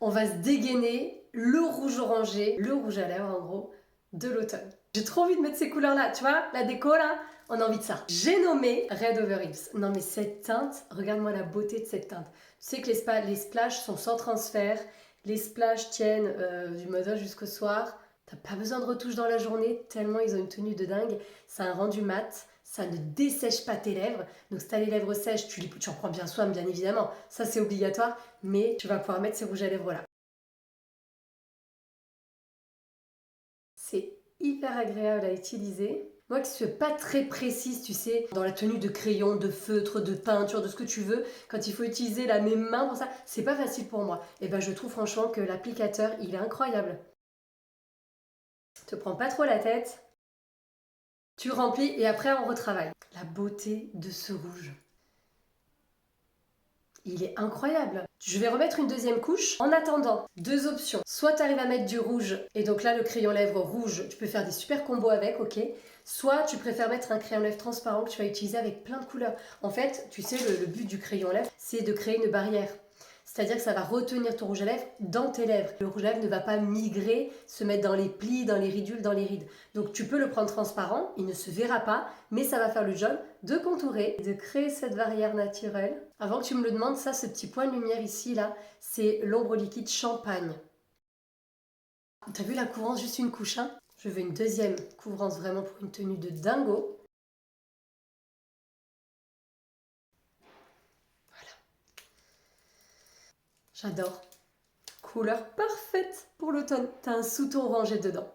On va se dégainer le rouge orangé, le rouge à lèvres en gros, de l'automne. J'ai trop envie de mettre ces couleurs-là, tu vois, la déco là, on a envie de ça. J'ai nommé Red Over Hips. Non mais cette teinte, regarde-moi la beauté de cette teinte. Tu sais que les splashes sont sans transfert, les splashes tiennent du matin jusqu'au soir. T'as pas besoin de retouche dans la journée, tellement ils ont une tenue de dingue. Ça a un rendu mat, ça ne dessèche pas tes lèvres. Donc si t'as les lèvres sèches, tu en prends bien soin, bien évidemment. Ça c'est obligatoire, mais tu vas pouvoir mettre ces rouges à lèvres là. C'est hyper agréable à utiliser. Moi qui suis pas très précise, tu sais, dans la tenue de crayon, de feutre, de peinture, de ce que tu veux, quand il faut utiliser mes mains pour ça, c'est pas facile pour moi. Et ben je trouve franchement que l'applicateur, il est incroyable. Te prends pas trop la tête, tu remplis et après on retravaille. La beauté de ce rouge. Il est incroyable. Je vais remettre une deuxième couche. En attendant, deux options. Soit tu arrives à mettre du rouge, et donc là le crayon lèvres rouge, tu peux faire des super combos avec, ok. Soit tu préfères mettre un crayon lèvres transparent que tu vas utiliser avec plein de couleurs. En fait, tu sais, le but du crayon lèvres, c'est de créer une barrière. C'est-à-dire que ça va retenir ton rouge à lèvres dans tes lèvres. Le rouge à lèvres ne va pas migrer, se mettre dans les plis, dans les ridules, dans les rides. Donc tu peux le prendre transparent, il ne se verra pas, mais ça va faire le job de contourer, de créer cette barrière naturelle. Avant que tu me le demandes, ça, ce petit point de lumière ici, là, c'est l'ombre liquide champagne. T'as vu la couvrance, juste une couche, hein? Je veux une deuxième couvrance vraiment pour une tenue de dingo. J'adore. Couleur parfaite pour l'automne. T'as un sous-ton orangé dedans.